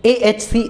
AHC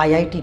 IIT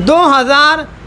2000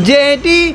JET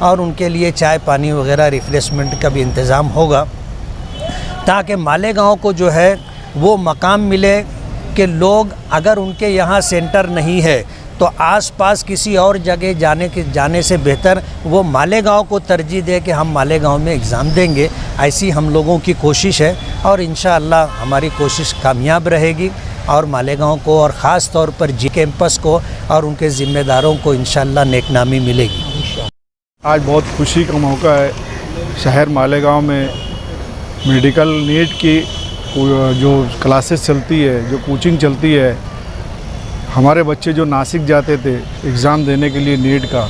اور ان کے لیے چائے پانی وغیرہ ریفریشمنٹ کا بھی انتظام ہوگا، تاکہ مالیگاؤں کو جو ہے وہ مقام ملے کہ لوگ اگر ان کے یہاں سینٹر نہیں ہے تو آس پاس کسی اور جگہ جانے سے بہتر وہ مالیگاؤں کو ترجیح دے کہ ہم مالیگاؤں میں اگزام دیں گے۔ ایسی ہم لوگوں کی کوشش ہے اور انشاءاللہ ہماری کوشش کامیاب رہے گی، اور مالیگاؤں کو اور خاص طور پر جی کیمپس کو اور ان کے ذمہ داروں کو انشاءاللہ نیک نامی ملے گی۔ آج بہت خوشی کا موقع ہے، شہر مالیگاؤں میں میڈیکل نیٹ کی جو کلاسز چلتی ہے، جو کوچنگ چلتی ہے، ہمارے بچے جو ناسک جاتے تھے ایگزام دینے کے لیے نیٹ کا،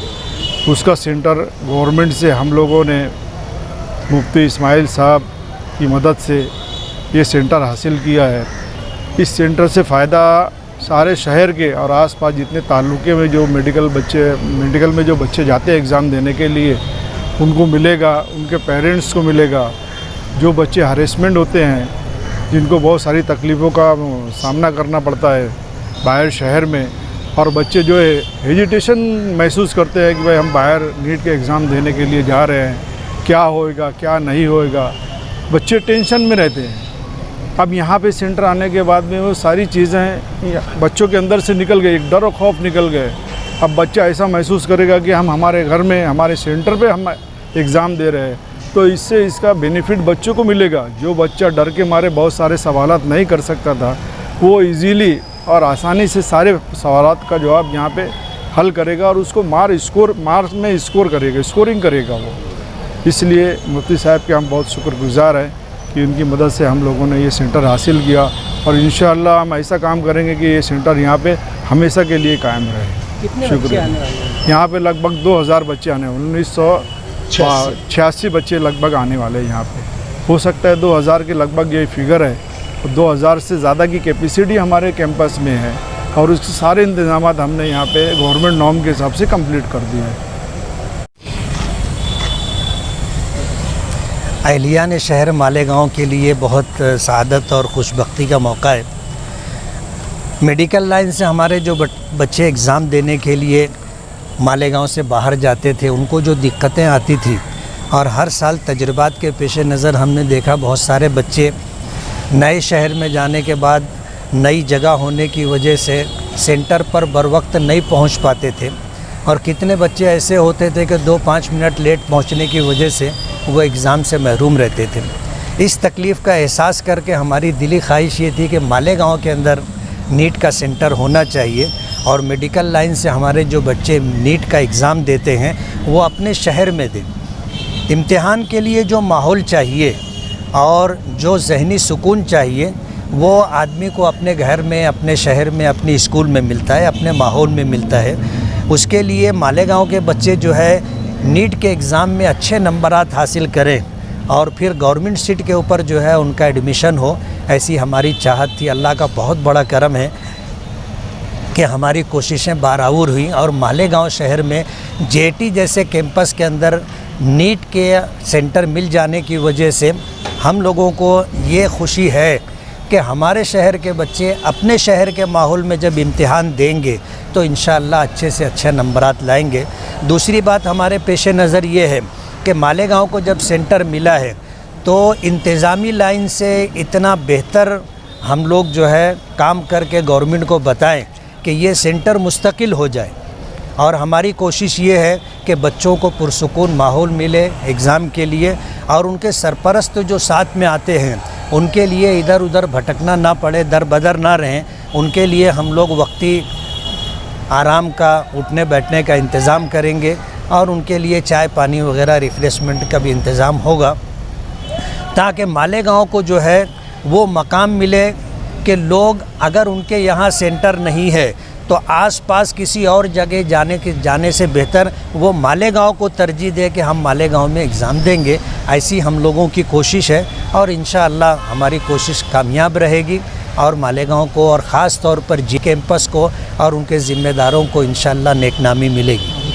اس کا سینٹر گورنمنٹ سے ہم لوگوں نے مفتی اسماعیل صاحب کی مدد سے یہ سینٹر حاصل کیا ہے۔ اس سینٹر سے فائدہ سارے شہر کے اور آس پاس جتنے تعلقے میں جو میڈیکل میں جو بچے جاتے ہیں ایگزام دینے کے لیے ان کو ملے گا، ان کے پیرنٹس کو ملے گا۔ جو بچے ہریسمنٹ ہوتے ہیں، جن کو بہت ساری تکلیفوں کا سامنا کرنا پڑتا ہے باہر شہر میں، اور بچے جو ہے ہیجیٹیشن محسوس کرتے ہیں کہ بھائی ہم باہر نیٹ کے ایگزام دینے کے لیے جا رہے ہیں، کیا ہوئے گا کیا نہیں ہوئے گا، بچے ٹینشن میں رہتے ہیں۔ اب یہاں پہ سینٹر آنے کے بعد میں وہ ساری چیزیں بچوں کے اندر سے نکل گئی، ایک ڈر و خوف نکل گئے۔ اب بچہ ایسا محسوس کرے گا کہ ہم ہمارے گھر میں ہمارے سینٹر پہ ہم ایگزام دے رہے ہیں، تو اس سے اس کا بینیفٹ بچوں کو ملے گا۔ جو بچہ ڈر کے مارے بہت سارے سوالات نہیں کر سکتا تھا، وہ ایزیلی اور آسانی سے سارے سوالات کا جواب یہاں پہ حل کرے گا، اور اس کو مارکس میں اسکور کرے گا، اسکورنگ کرے گا وہ۔ اس لیے مفتی صاحب کے ہم بہت شکر گزار ہیں کہ ان کی مدد سے ہم لوگوں نے یہ سینٹر حاصل کیا، اور انشاءاللہ ہم ایسا کام کریں گے کہ یہ سینٹر یہاں پہ ہمیشہ کے لیے قائم رہے۔ کتنے شکریہ۔ بچے آنے والے ہیں؟ یہاں پہ لگ بھگ 2000 بچے آنے والے، 1986 بچے لگ بھگ آنے والے ہیں یہاں پہ۔ ہو سکتا ہے 2000 کے لگ بھگ یہ فگر ہے، 2000 سے زیادہ کی کیپیسٹی ہمارے کیمپس میں ہے، اور اس کے سارے انتظامات ہم نے یہاں پہ گورنمنٹ نارم کے حساب سے کمپلیٹ کر دیے ہیں۔ اہلیان شہر مالیگاؤں کے لیے بہت سعادت اور خوشبختی کا موقع ہے۔ میڈیکل لائن سے ہمارے جو بچے اگزام دینے کے لیے مالیگاؤں سے باہر جاتے تھے، ان کو جو دقتیں آتی تھی، اور ہر سال تجربات کے پیش نظر ہم نے دیکھا بہت سارے بچے نئے شہر میں جانے کے بعد نئی جگہ ہونے کی وجہ سے سینٹر پر بروقت نہیں پہنچ پاتے تھے، اور کتنے بچے ایسے ہوتے تھے کہ 2-5 منٹ لیٹ پہنچنے کی وجہ سے وہ اگزام سے محروم رہتے تھے۔ اس تکلیف کا احساس کر کے ہماری دلی خواہش یہ تھی کہ مالیگاؤں کے اندر نیٹ کا سینٹر ہونا چاہیے، اور میڈیکل لائن سے ہمارے جو بچے نیٹ کا اگزام دیتے ہیں وہ اپنے شہر میں دیں۔ امتحان کے لیے جو ماحول چاہیے اور جو ذہنی سکون چاہیے وہ آدمی کو اپنے گھر میں، اپنے شہر میں، اپنی اسکول میں ملتا ہے، اپنے ماحول میں ملتا ہے۔ اس کے لیے مالیگاؤں کے بچے جو ہے نیٹ کے ایگزام میں اچھے نمبرات حاصل کریں، اور پھر گورنمنٹ سیٹ کے اوپر جو ہے ان کا ایڈمیشن ہو، ایسی ہماری چاہت تھی۔ اللہ کا بہت بڑا کرم ہے کہ ہماری کوششیں بارآور ہوئیں، اور مالیگاؤں شہر میں جے ٹی جیسے کیمپس کے اندر نیٹ کے سینٹر مل جانے کی وجہ سے ہم لوگوں کو یہ خوشی ہے کہ ہمارے شہر کے بچے اپنے شہر کے ماحول میں جب امتحان دیں گے تو انشاءاللہ اچھے سے اچھے نمبرات لائیں گے۔ دوسری بات ہمارے پیش نظر یہ ہے کہ مالیگاؤں کو جب سینٹر ملا ہے تو انتظامی لائن سے اتنا بہتر ہم لوگ جو ہے کام کر کے گورنمنٹ کو بتائیں کہ یہ سینٹر مستقل ہو جائے، اور ہماری کوشش یہ ہے کہ بچوں کو پرسکون ماحول ملے ایگزام کے لیے، اور ان کے سرپرست جو ساتھ میں آتے ہیں ان کے لیے ادھر ادھر بھٹکنا نہ پڑے، در بدر نہ رہیں۔ ان کے لیے ہم لوگ وقتی آرام کا، اٹھنے بیٹھنے کا انتظام کریں گے، اور ان کے لیے چائے پانی وغیرہ ریفریشمنٹ کا بھی انتظام ہوگا، تاکہ مالیگاؤں کو جو ہے وہ مقام ملے کہ لوگ اگر ان کے یہاں سینٹر نہیں ہے تو آس پاس کسی اور جگہ جانے سے بہتر وہ مالیگاؤں کو ترجیح دے کہ ہم مالیگاؤں میں اگزام دیں گے۔ ایسی ہم لوگوں کی کوشش ہے، اور انشاءاللہ ہماری کوشش کامیاب رہے گی، اور مالیگاؤں کو اور خاص طور پر جی کیمپس کو اور ان کے ذمہ داروں کو انشاءاللہ نیک نامی ملے گی۔